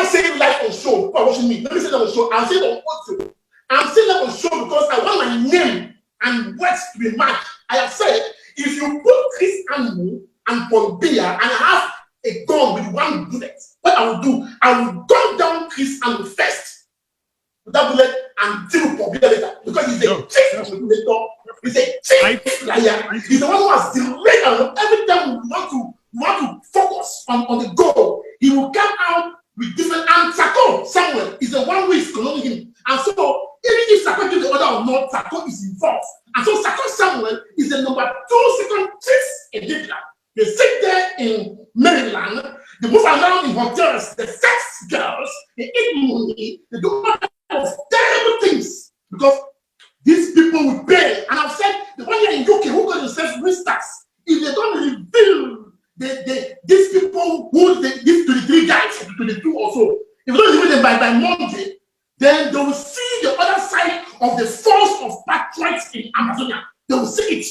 say it live on show. People are watching me. Let me say that on show. I'll say it on audio. I'm saying that on show because I want my name and words to be matched. I have said, if you put Chris Amba and Paul Biya and I have a gun with one bullet, what I will do, I will gun down Chris Amba first with that bullet and deal with Paul Biya later because he's a chief manipulator, he's a chief liar, he's the one who has delayed. Every time we want to focus on the goal, he will come out with different, and Sako Samuel is the one who is cloning him. And so, even if Sako gives the order or not, Sako is involved. And so, Sako Samuel is the number 2 second chief in Libya. They sit there in Maryland, they move around in hotels, they sex girls, they eat money, they do all kinds of terrible things because these people will pay. And I've said, the one here in UK who got themselves ministers, if they don't reveal these people who these 23 guys, 22 or so, if they don't reveal them by Monday, then they will see the other side of the force of patriots in Ambazonia. They will see it.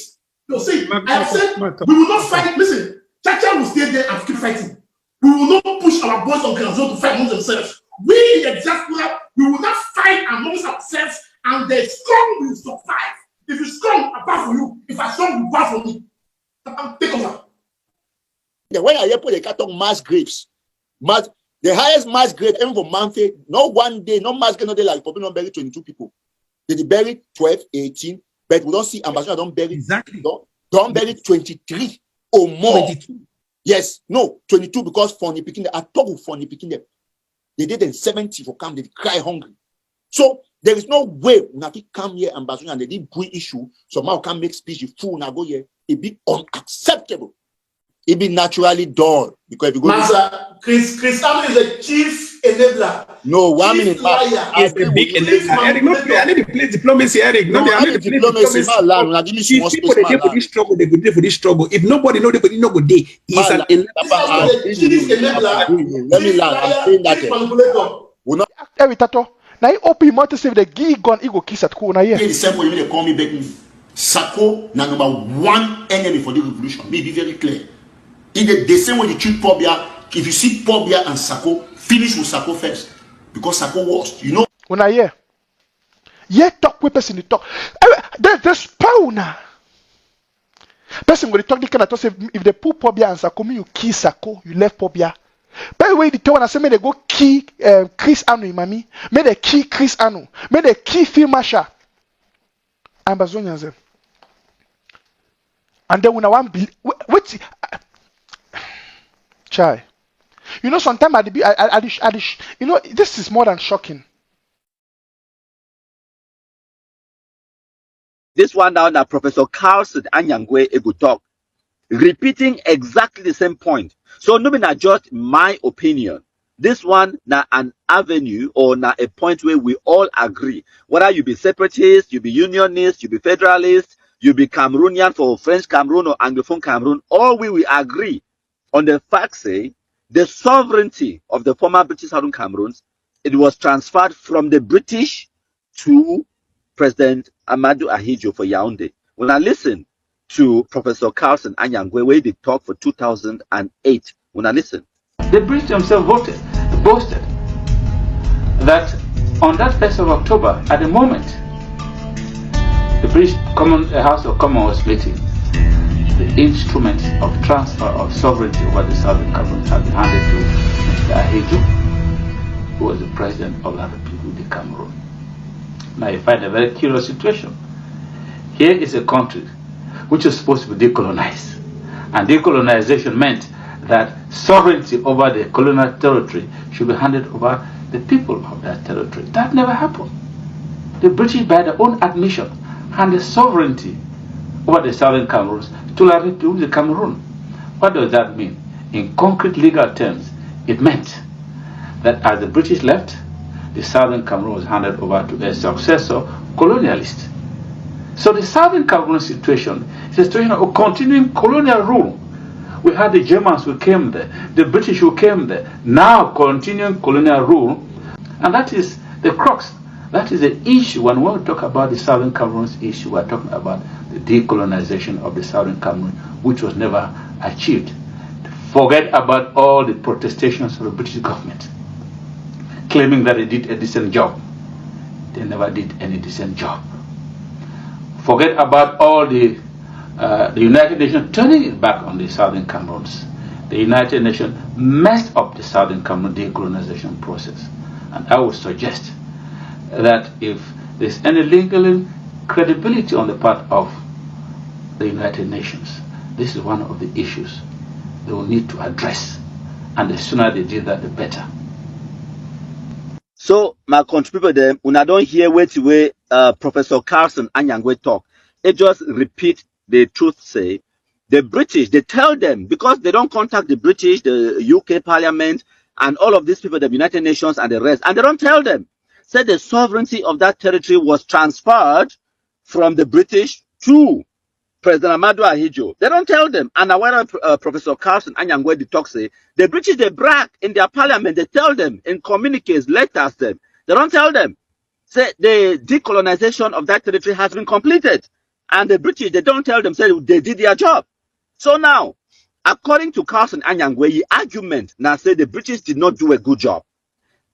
They will see it. I have said, we will not fight. Listen, Chacha will stay there and keep fighting. We will not push our boys on ground zone to fight among themselves. We in the diaspora, we will not fight amongst ourselves, and the strong will survive. If you're strong, apart from you. If I'm strong, you apart from me. Take over. When I hear people, they can't talk mass graves. The highest mass grave, even for Manfred, not one day, no mass grave, no day like probably not bury 22 people. They bury 12, 18, but we don't see Ambazonia don't bury exactly. Don't bury 23 or more. 22. Yes, no, 22 because funny picking them. I talk with funny picking them. They did in 70 for camp, they cry hungry. So there is no way Nafi come here Ambazonia and they didn't bring issue. Somehow can make speech, you fool now go here. It be unacceptable. It be naturally done because if you go Master, Chris Amba is a chief enabler. No, 1 minute. He's a big enabler. Eric, I need to play diplomacy, Eric. No, I need to play diplomacy. Give me some people they for this struggle, they go there for this struggle. If nobody know, they no go there. He's an enabler. Let me land. I'm saying that. We're not every tato. Now you open your to save the gig gun ego kiss at Kuna here. The same way they call me back. Sako na number 1 enemy for the revolution. Be very clear. In the same way you treat Pobia, if you see Pobia and Sako, finish with Sako first. Because Sako worst, you know. When I hear. Yeah, talk with person to talk. There's power now. Person when they talk, they cannot say if they put Pobia and Sako, you kill Sako, you left Pobia. By the way, the one I say, may they go kill Chris Anu, mami. May they kill Chris Anu. May they kill Phil Masha. Ambazonians. And then when I want wait. Chai. You know, sometimes you know, this is more than shocking. This one now that Professor Carlson Anyangwe Ego talk, repeating exactly the same point. So no be not just my opinion. This one na an avenue or na a point where we all agree. Whether you be separatist, you be unionist, you be federalist, you be Cameroonian for French Cameroon or Anglophone Cameroon, all we will agree on the fact say the sovereignty of the former British Southern Cameroons, it was transferred from the British to President Amadou Ahidjo for Yaoundé. When I listen to Professor Carlson Anyangwe, where they talk for 2008, when I listen, the British themselves boasted that on that 1st of October, at the moment, the British House of Commons was splitting. The instruments of transfer of sovereignty over the Southern Cameroons have been handed to Mr. Ahidjo, who was the president of the Republic of Cameroon. Now you find a very curious situation. Here is a country which is supposed to be decolonized. And decolonization meant that sovereignty over the colonial territory should be handed over the people of that territory. That never happened. The British, by their own admission, handed sovereignty over the Southern Cameroons to the Republic of Cameroon. What does that mean? In concrete legal terms, it meant that as the British left, the Southern Cameroon was handed over to a successor colonialist. So the Southern Cameroon situation is a situation of continuing colonial rule. We had the Germans who came there, the British who came there, now continuing colonial rule, and that is the crux. That is the issue. When we talk about the Southern Cameroon's issue, we're talking about the decolonization of the Southern Cameroon, which was never achieved. Forget about all the protestations of the British government. claiming that they did a decent job. They never did any decent job. Forget about all the United Nations turning it back on the Southern Cameroons. The United Nations messed up the Southern Cameroon decolonization process. And I would suggest that if there's any lingering credibility on the part of the United Nations, this is one of the issues they will need to address. And the sooner they do that, the better. So, my country people, them, when I don't hear way Professor Carlson Anyangwe talk, they just repeat the truth. Say the British, they tell them, because they don't contact the British, the UK Parliament, and all of these people, the United Nations and the rest, and they don't tell them. Say the sovereignty of that territory was transferred from the British to President Amadou Ahidjo. They don't tell them. And now when Professor Carlson Anyangwe the talk say, the British, they brag in their parliament, they tell them in communiques, letters them. They don't tell them. Say the decolonization of that territory has been completed. And the British, they don't tell them, say they did their job. So now, according to Carlson Anyangwe, the argument now say the British did not do a good job.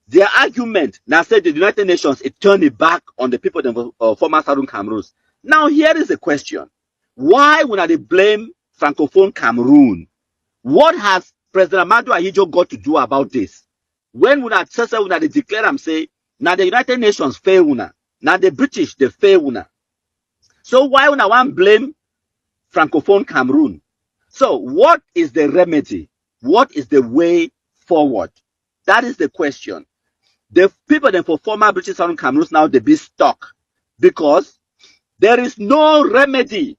Their argument now say the United Nations, it turned it back on the people of former Southern Cameroons. Now here is the question. Why would they blame Francophone Cameroon? What has President Amadou Ahidjo got to do about this? When they declare and say, now the United Nations fail una, now the British they fail una. So why would I want blame Francophone Cameroon? So what is the remedy? What is the way forward? That is the question. The people then for former British Southern Cameroons now they be stuck because there is no remedy.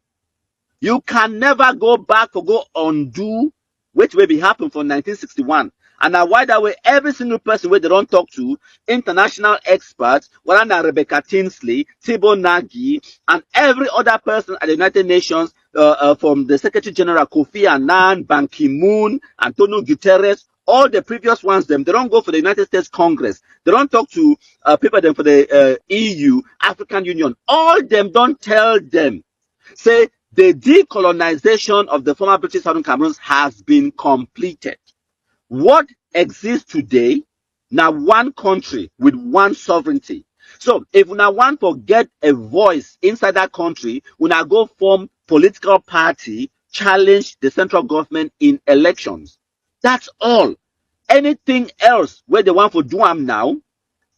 You can never go back or go undo which will be happened from 1961. And now why that way every single person where they don't talk to, international experts, whether Rebecca Tinsley, Thibault Nagy, and every other person at the United Nations, from the Secretary General Kofi Annan, Ban Ki-moon, Antonio Guterres, all the previous ones, they don't go for the United States Congress. They don't talk to people for the EU, African Union. All them don't tell them. Say, the decolonization of the former British Southern Cameroons has been completed. What exists today, now one country with one sovereignty. So if we now want to get a voice inside that country, we now go form political party, challenge the central government in elections. That's all. Anything else where they want to do them now,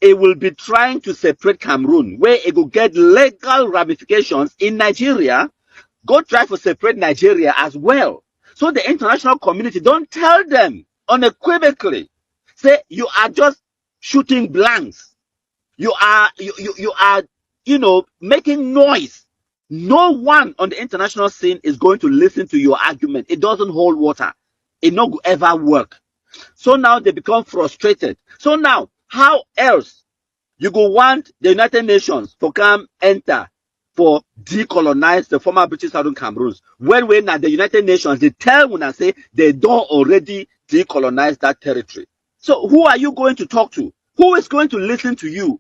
it will be trying to separate Cameroon, where it will get legal ramifications in Nigeria. Go try to separate Nigeria as well. So the international community don't tell them unequivocally. Say you are just shooting blanks. You are making noise. No one on the international scene is going to listen to your argument. It doesn't hold water. It not ever work. So now they become frustrated. So now, how else you go want the United Nations to come enter for decolonize the former British Southern Cameroons when at the United Nations they tell when I say they don't already decolonize that territory. So who are you going to talk to? Who is going to listen to you?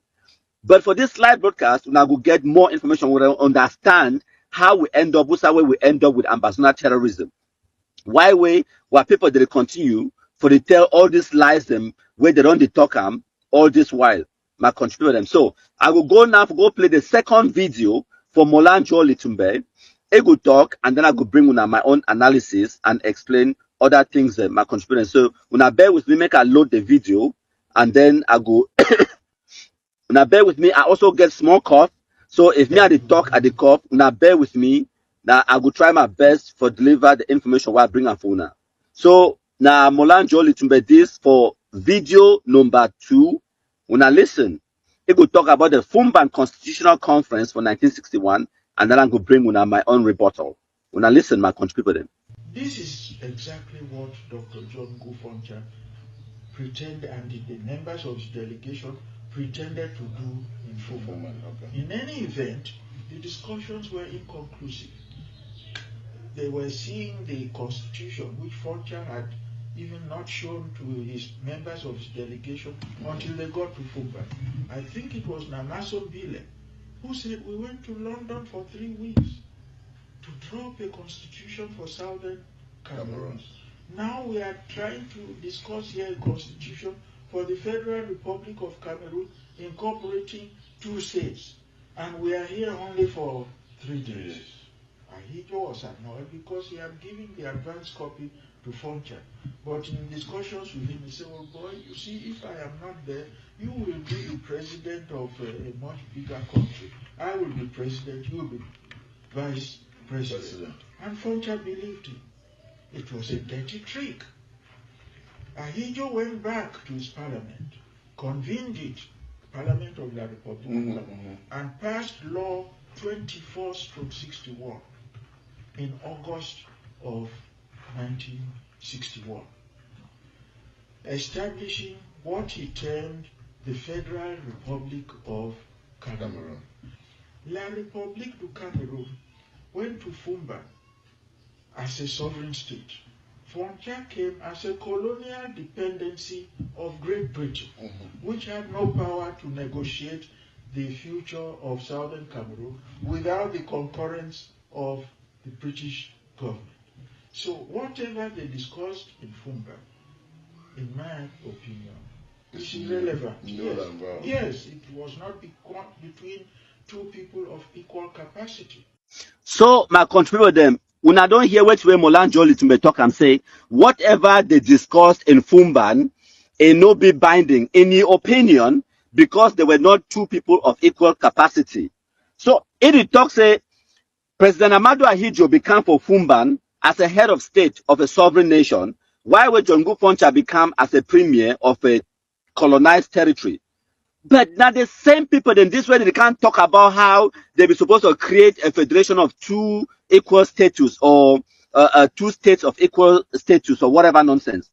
But for this live broadcast, we will get more information. We will understand how we end up, what's the way we end up with Ambazonia terrorism. Why people they continue for they tell all these lies them where they don't talk them all this while. My contribute them. So I will go now go play the second video for Mola Njoh Litumba. I go talk and then I go bring una my own analysis and explain other things that my contribution. So una bear with me, make I load the video and then I go una bear with me. I also get small cough. So if me I the talk at the cough, una bear with me. Now I will try my best for deliver the information while I bring up for una. So now Mola Njoh Litumba this for video number 2. Una listen. It could talk about the Fumban Constitutional Conference for 1961, and then I could bring una my own rebuttal. Una listen, my country people. This is exactly what Dr. John Gufoncha pretended, and the members of his delegation pretended to do in Fumban. In any event, the discussions were inconclusive. They were seeing the constitution, which Foncha had even not shown to his members of his delegation until they got to Fumban. I think it was Namaso Bile who said we went to London for 3 weeks to draw up a constitution for Southern Cameroon. Now we are trying to discuss here a constitution for the Federal Republic of Cameroon incorporating 2 states. And we are here only for 3 days. Ahidjo was annoyed because he had given the advance copy to Foncha. But in discussions with him, he said, well, boy, you see, if I am not there, you will be the president of a much bigger country. I will be president, you will be vice president. And Foncha believed him. It was a dirty trick. Ahidjo went back to his parliament, convened it, Parliament of La Republic, and passed Law 24/61 in August of 1961, establishing what he termed the Federal Republic of Cameroon. La République du Cameroon went to Fumba as a sovereign state. Foncha came as a colonial dependency of Great Britain, which had no power to negotiate the future of southern Cameroon without the concurrence of the British government. So whatever they discussed in Fumba, in my opinion, is irrelevant. Yes, it was not between 2 people of equal capacity. So my contributor them, when I don't hear what Mola Njoh Litumba talk and say, whatever they discussed in Fumban, it no be binding in your opinion, because there were not 2 people of equal capacity. So it talks say President Ahmadou Ahidjo became for Fumban as a head of state of a sovereign nation, while Njoh Foncha became as a premier of a colonized territory. But now the same people, then this way they can't talk about how they be supposed to create a federation of 2 equal status, or 2 states of equal status, or whatever nonsense.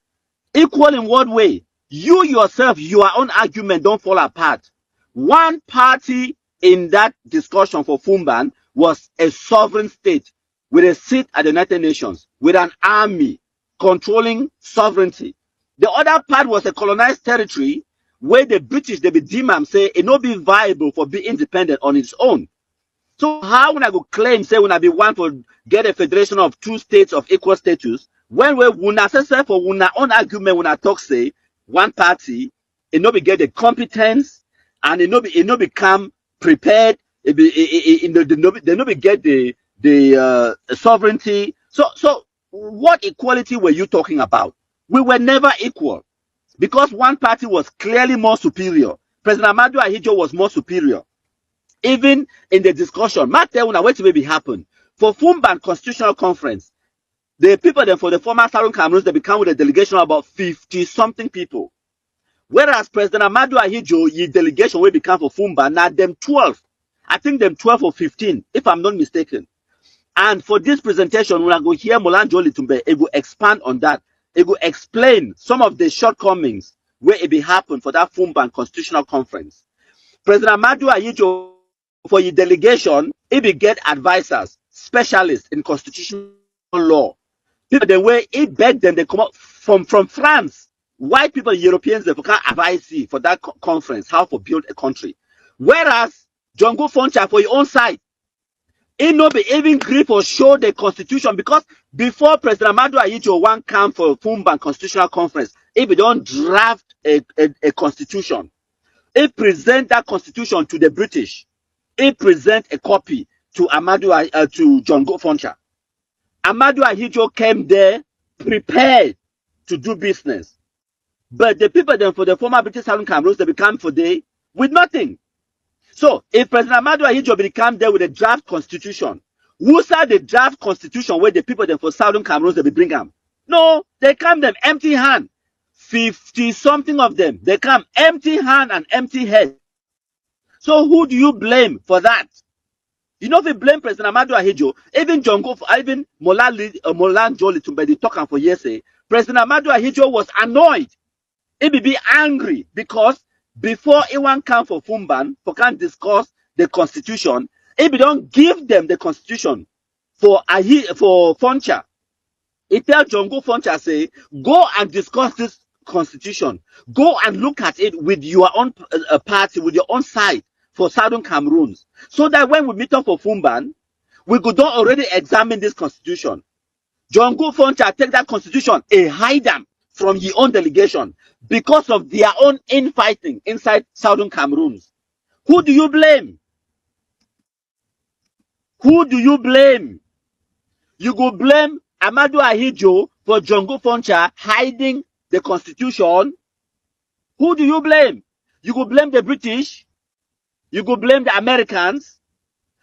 Equal in what way? You yourself, your own argument don't fall apart. One party in that discussion for Fumban was a sovereign state with a seat at the United Nations, with an army controlling sovereignty. The other part was a colonized territory where the British, they be deem and say it not be viable for be independent on its own. So how when I go claim, say when I be one for get a federation of 2 states of equal status, when we not say for una own argument when I talk say one party, it not be get the competence, and it not become prepared, it be they not be get the sovereignty. So what equality were you talking about? We were never equal, because one party was clearly more superior. President Ahmadou Ahidjo was more superior. Even in the discussion, Mark tell una what maybe happen for Fumban Constitutional Conference. The people then for the former Southern Cameroons, they become with a delegation of about 50-something people. Whereas President Ahmadou Ahidjo, his delegation will become for Fumban, now them 12. I think them 12 or 15, if I'm not mistaken. And for this presentation, when I go hear Mola Njoh Litumba, it will expand on that. It will explain some of the shortcomings where it be happen for that Fumban Constitutional Conference. President Ahmadou Ahidjo, for his delegation, he be get advisors, specialists in constitutional law. People, the way he begged them, they come up from France. White people, Europeans, they can advise you for that conference, how to build a country. Whereas Njoh Foncha, for your own side, he no be even grip or show the constitution, because before President Ahmadou Ahidjo one come for Fumban Constitutional Conference, he be don't draft a constitution. He present that constitution to the British. He present a copy to to Njoh Foncha. Ahmadou Ahidjo came there prepared to do business. But the people then for the former British Southern Cameroons, they become for day with nothing. So if President Ahmadou Ahidjo become there with a draft constitution, who said the draft constitution where the people then for Southern Cameroons, they be bring them? No, they come them empty hand. 50-something of them, they come empty hand and empty head. So who do you blame for that? You know, if you blame President Ahmadou Ahidjo, even Mola Njoh Litumba, they talking for years, say, President Ahmadou Ahidjo was annoyed. He be angry because before anyone come for Fumban, for can discuss the constitution, he don't give them the constitution for Foncha. He tell Njoh Foncha, say, go and discuss this constitution. Go and look at it with your own party, with your own side for Southern Cameroons. So that when we meet up for Fumban, we could already examine this constitution. Njoh Foncha take that constitution and hide them from your own delegation because of their own infighting inside Southern Cameroon. Who do you blame? Who do you blame? You go blame Amadou Ahidjo for Djongo Foncha hiding the constitution. Who do you blame? You go blame the British. You go blame the Americans.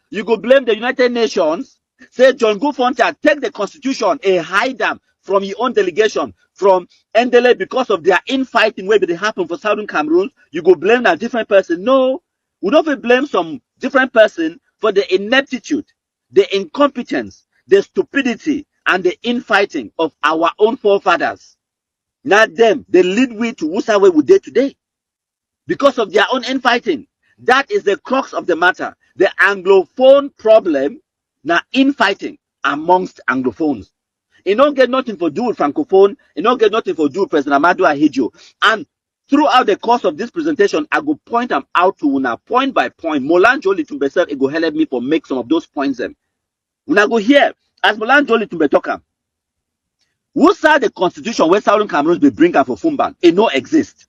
You go blame the United Nations. Say Djongo Foncha take the constitution and hide them from your own delegation from Ndele because of their infighting where they happen for Southern Cameroon. You go blame a different person. No, we don't blame some different person for the ineptitude, the incompetence, the stupidity, and the infighting of our own forefathers. Not them. They lead we to whosoever we did today. Because of their own infighting. That is the crux of the matter. The Anglophone problem, now infighting amongst Anglophones. It don't get nothing to do with Francophone. It don't get nothing to do with President Amadou Ahidjo. And throughout the course of this presentation, I go point them out to una point by point. Mola Njoh Litumba self, it go help me for make some of those points them. Una go here, as Mola Njoh Litumba talk am. Who saw the constitution where Southern Cameroon be bring up for Fumban? It no exist.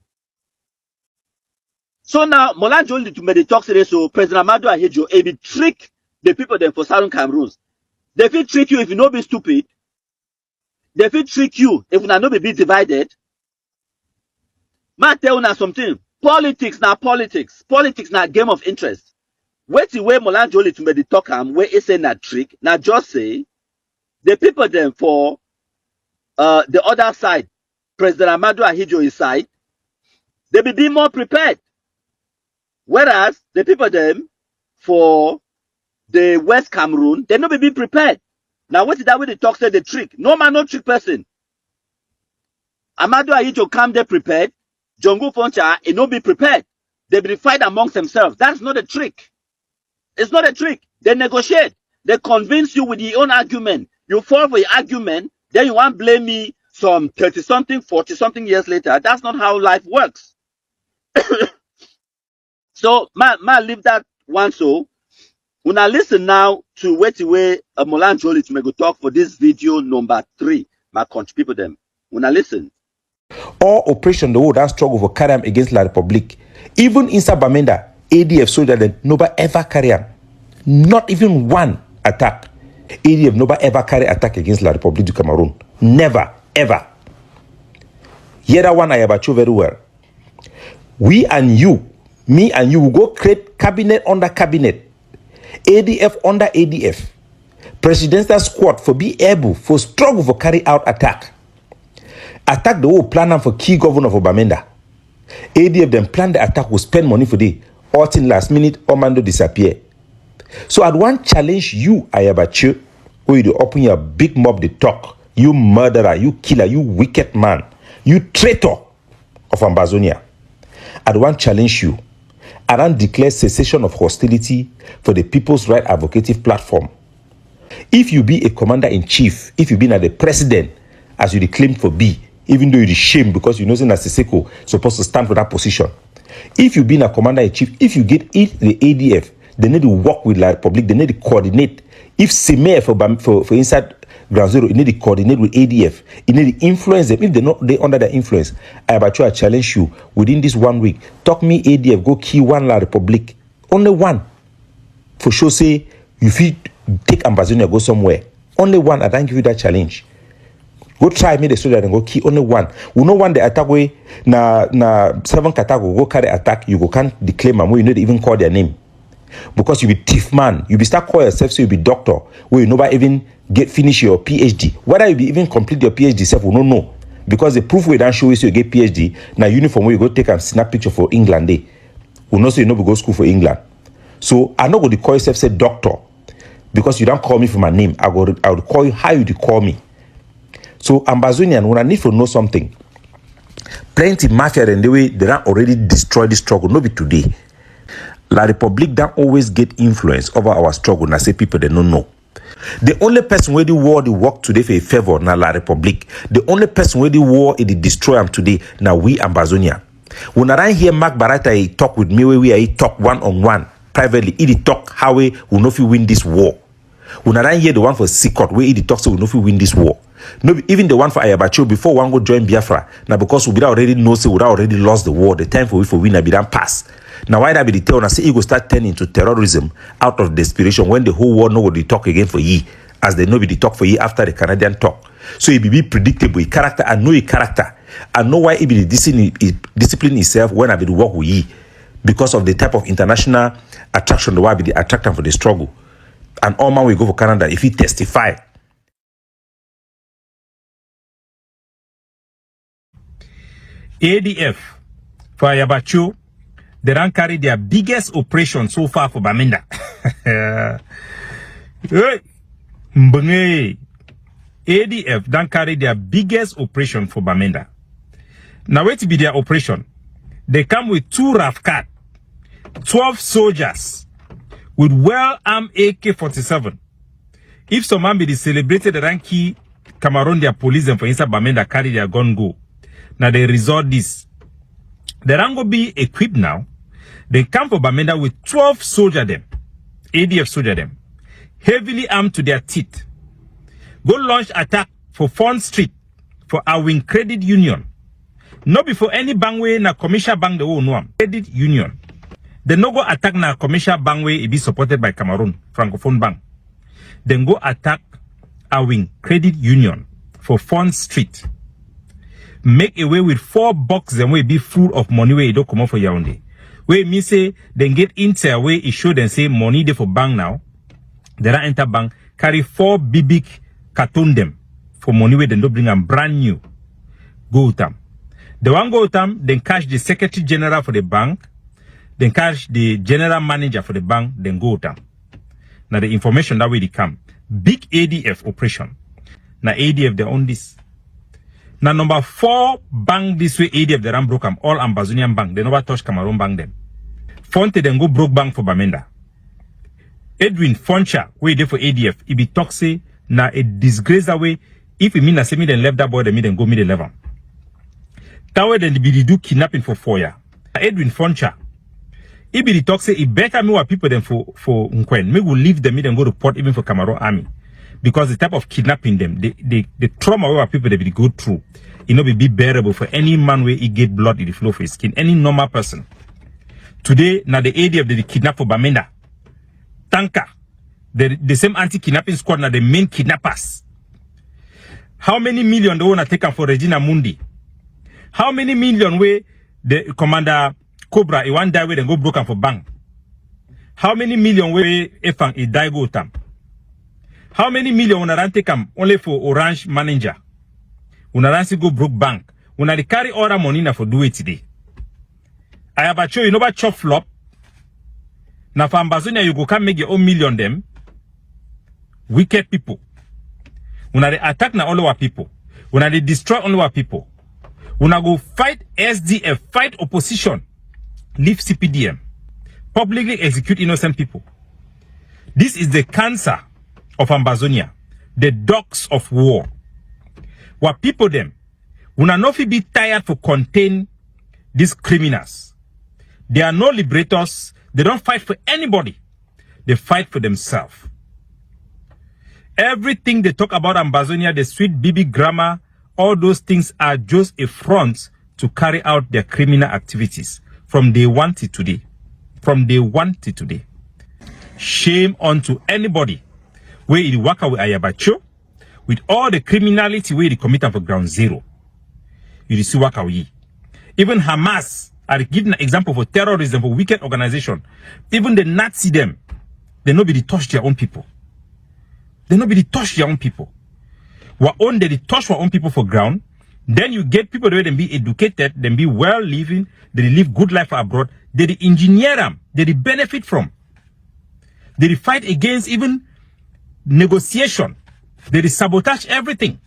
So now, Mola Njoh Litumba they talk today, so President Amadou Ahidjo, it be trick the people then for Southern Cameroon. They will trick you if you not be stupid. They will trick you if you not be divided. Man tell you something. Politics now politics. Politics now game of interest. Wait till where Mola Njoh Litumba they talk am where it say na trick. Now just say the people then for the other side, President Amadou Ahidjo side, they be more prepared. Whereas the people them for the West Cameroon, they not be prepared. Now what is that way they talk say the trick? No man, no trick person. Amadou Ahidjo come there prepared. Djongo Foncha, it not be prepared. They be fight amongst themselves. That's not a trick. It's not a trick. They negotiate. They convince you with your own argument. You fall for your argument. Then you want to blame me some 30-something, 40-something years later. That's not how life works. So, man, leave that one so. When I listen now to wait away Mola Njoh Litumba go talk for this video number 3, my country people them. When I listen. All operation the world that struggle for carry am against La Republic. Even inside Bamenda, ADF soldier then nobody ever carry am. Not even one attack. ADF nobody ever carry attack against La Republic du Cameroon. Never, ever. Hear that one I about you very well. We and you, me and you will go create cabinet under cabinet. ADF under ADF. Presidential squad for be able for struggle for carry out attack. Attack the whole plan for key governor of Bamenda. ADF then plan the attack will spend money for day. All in last minute, Omando disappear. So I'd want challenge you, Ayabachu, where you open your big mob the talk. You murderer, you killer, you wicked man, you traitor of Ambazonia. I'd want challenge you. I don't declare cessation of hostility for the People's Right Advocative Platform. If you be a commander-in-chief, if you be the president, as you claim for be, even though you're ashamed because you know that Siseko supposed to stand for that position. If you be a commander-in-chief, if you get the ADF, they need to work with La Republic, they need to coordinate. If Semer for inside Ground Zero, you need to coordinate with ADF. You need to influence them. If they under their influence, I challenge you within this 1 week. Talk me ADF, go key one La Republic. Only one. For sure say, you feel take Ambazonia, go somewhere. Only one, I don't give you that challenge. Go try me the soldier and go key only one. We know one the attack way na 7 Katago go carry attack, you go can't declare them, you need to even call their name. Because you be thief man, you be start call yourself so you be doctor, where you never even finish your PhD. Whether you be even complete your PhD self, we don't know. Because the proof we don't show is you get PhD, now uniform where you go take and snap picture for England day. We know so you know we go school for England. So I know go to call yourself say doctor. Because you don't call me for my name. I would call you how you call me. So Ambazonian, when I need to know something, plenty mafia and the way they don't already destroy the struggle, no be today. La Republic don't always get influence over our struggle. Now say people they don't know. The only person where the war they work today for a favor na La Republic. The only person where the war it destroy them today now we Ambazonia. When I hear Mark Barata he talk with me where we talk one-on-one privately, he talk how we will not win this war. When I hear the one for Sikot where he talk so we will not win this war. No, even the one for Ayabacho before one go join Biafra. Now because we already know, say we already lost the war. The time for we for win, be done pass. Now why that be the tell? Now say it will start turning to terrorism out of desperation when the whole world know what they talk again for ye, as they know be the talk for ye after the Canadian talk. So it be predictable character and know a character and know why it be the discipline itself when I be the work with ye because of the type of international attraction the why be the attractant for the struggle. And all man will go for Canada if he testify. ADF for Ayabacho, they don't carry their biggest operation so far for Bamenda. Mbenge. ADF don't carry their biggest operation for Bamenda. Now wait to be their operation. They come with 2 RAF cars, 12 soldiers with well-armed AK-47. If some man be the celebrated ranky Cameroon their police and for inside Bamenda carry their gun go. Now they resort this. The rango be equipped now. They come for Bamenda with 12 soldier them. ADF soldier them. Heavily armed to their teeth. Go launch attack for Font Street for our wing credit union. Not before any bangway na commercial bank the whole no credit union. They no go attack na commercial bangway it be supported by Cameroon Francophone Bank. Then go attack our wing credit union for Font Street. Make away with 4 boxes and we be full of money where it don't come out for Yaoundé. Where me say then get into where it show them say money they for bank now. They don't enter bank carry 4 big carton them for money where they don't bring them brand new. Go with them. The one go with them, then cash the secretary general for the bank, then cash the general manager for the bank, then go with them. Now the information that way they come. Big ADF operation. Now ADF they own this. Now number 4 bank this way ADF they ran broke them. All Ambazonian bank. They never touch Cameroon bank them. Fonte then go broke bank for Bamenda. Edwin Foncha, way there for ADF. It be toxic. Now a disgrace that way. If it mean that me then left that boy, then go me the 11. That way then be do kidnapping for 4 years. Edwin Foncha. It be the talk say it better me what people than for Nkwen. Me will leave them then go to port even for Cameroon army. Because the type of kidnapping them, the trauma where people they be go through, it not be bearable for any man where he get blood in the flow for his skin. Any normal person. Today, now the ADF they kidnap for Bamenda. Tanka. The same anti-kidnapping squad now the main kidnappers. How many million they wanna take for Regina Mundi? How many million way the commander Cobra, he one die way then go broken for bank? How many million way Efang he die go tam? How many million una ran take only for Orange manager? Una ran go broke bank. Una they carry all that money na for do it today. I have a show you know about chop flop. Now for Ambazonia you go come make your own million them. Wicked people. Una they attack na all our people. Una they destroy all our people. Una go fight SDF, fight opposition, leave CPDM, publicly execute innocent people. This is the cancer of Ambazonia, the dogs of war. What people them, una no fi be tired for contain these criminals. They are no liberators. They don't fight for anybody. They fight for themselves. Everything they talk about Ambazonia, the sweet BB grammar, all those things are just a front to carry out their criminal activities from day 1 to today. From day 1 to today. Shame unto anybody where it work with Ayabacho with all the criminality where they commit for ground zero. You see work with. Even Hamas are giving an example for terrorism, for wicked organization. Even the Nazi them, they nobody touch their own people. They nobody touch their own people. What own they touch our own people for ground. Then you get people that they be educated, then be well living, they live good life abroad. They engineer them, they benefit from. They fight against even negotiation. They sabotage everything.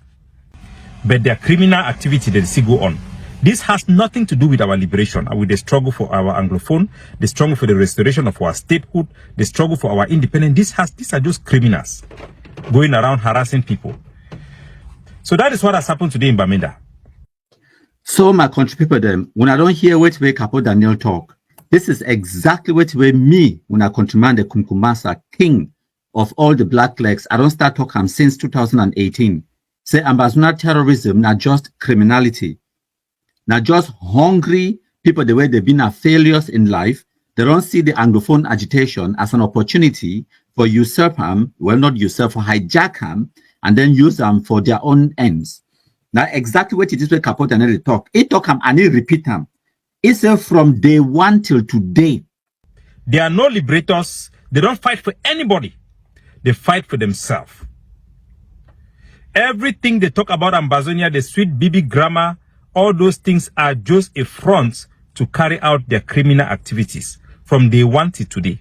But their criminal activity they still go on. This has nothing to do with our liberation, with the struggle for our Anglophone, the struggle for the restoration of our statehood, the struggle for our independence. These are just criminals going around harassing people. So that is what has happened today in Bamenda. So my country people them, when I don't hear what way Capo Daniel talk, this is exactly what way me, when I countryman the Kumkumasa, king of all the black legs, I don't start talking since 2018. say Ambazonia terrorism, not just criminality, not just hungry people the way they've been failures in life. They don't see the Anglophone agitation as an opportunity for usurp them, well, not usurp, for hijack them, and then use them for their own ends. Now, exactly what it is when Capote and they talk. He talk them and he repeat them. It's from day one till today. They are no liberators. They don't fight for anybody. They fight for themselves. Everything they talk about Ambazonia, the sweet baby grammar, all those things are just a front to carry out their criminal activities from day one to today.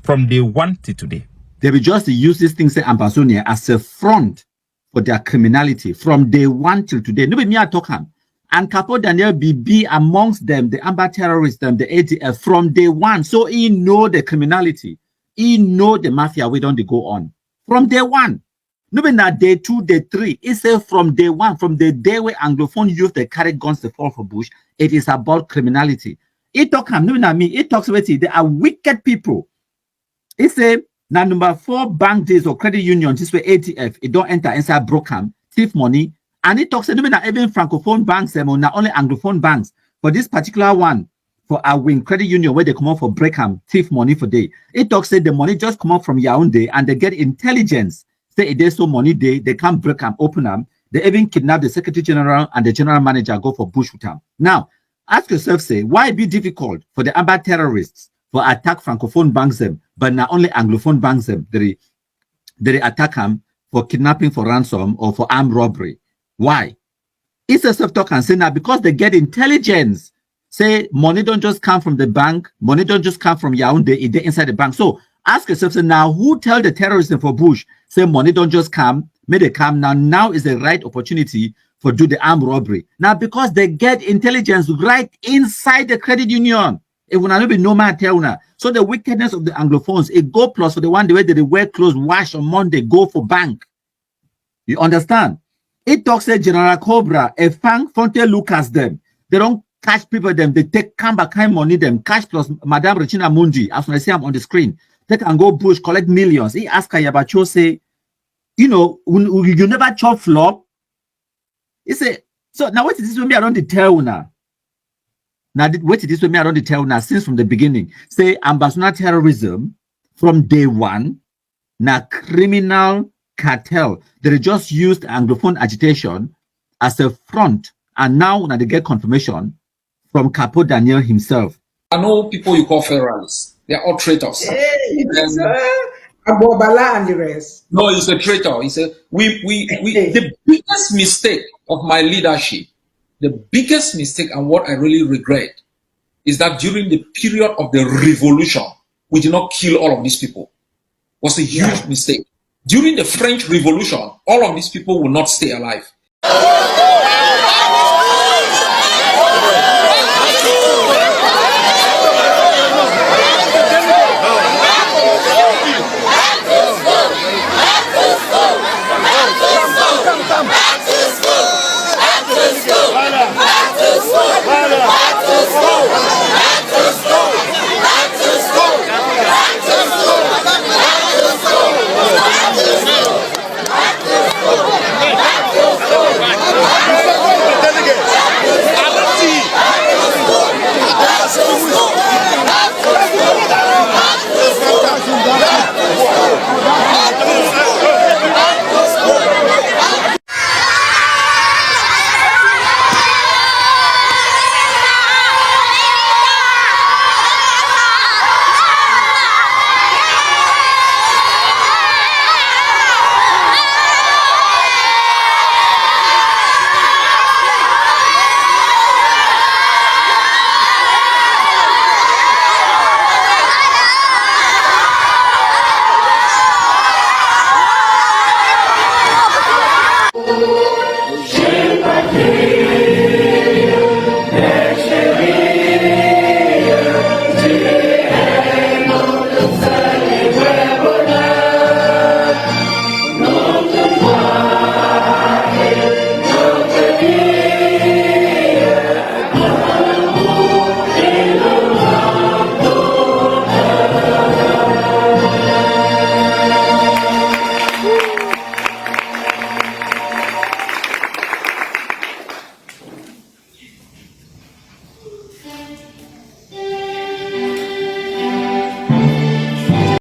From day one to today. They will just use these things in Ambazonia as a front for their criminality from day one till today. Nobody me talking. And Capo Daniel be amongst them, the Amba terrorists, them, the ATF from day one. So he know the criminality. He know the mafia we don't go on. From day one. Nobody na day 2, day 3. It's from day one, from the day where Anglophone youth they carry guns to fall for bush. It is about criminality. It talk no na me. It talks about it. They are wicked people. It's now number 4 bank days or credit union. This way ATF. It don't enter inside Brockham, thief money. And it talks about even francophone banks, not only Anglophone banks. For this particular one, for our wing credit union where they come out for Brockham, thief money for day. It talks the money just come out from Yaoundé and they get intelligence. Say there's so money they can't break them, open them. They even kidnap the secretary general and the general manager, go for bush with them. Now, ask yourself, say, why it be difficult for the Amba terrorists for attack francophone banks them, but not only Anglophone banks them, they attack them for kidnapping, for ransom, or for armed robbery. Why? It's a self-talk and say now because they get intelligence. Say money don't just come from the bank, money don't just come from Yaoundé, it's inside the bank. So ask yourself, say now who tell the terrorists for bush, say money don't just come, may they come now is the right opportunity for do the armed robbery. Now because they get intelligence right inside the credit union. It will not be no man tell now. So the wickedness of the Anglophones, it go plus for the one the way they wear clothes, wash on Monday, go for bank. You understand? It talks a General Cobra, a fang fonte Lucas them. They don't catch people them, they take back kind money them, cash plus Madame Regina Mundi, as I see I'm on the screen. They can go bush, collect millions. He ask Yabacho, say, you know, you never chop flop. He say, so now what is this when me I don't tell now? Now what is this when me I don't tell now since from the beginning? Say Ambazonia terrorism from day one, now criminal cartel. They just used Anglophone agitation as a front, and now they get confirmation from Capo Daniel himself. I know people you call federalists. They are all traitors. Hey, Abobala and the rest. No, he's a traitor. He said the biggest mistake of my leadership, the biggest mistake and what I really regret is that during the period of the revolution, we did not kill all of these people. It was a huge mistake. During the French Revolution, all of these people will not stay alive.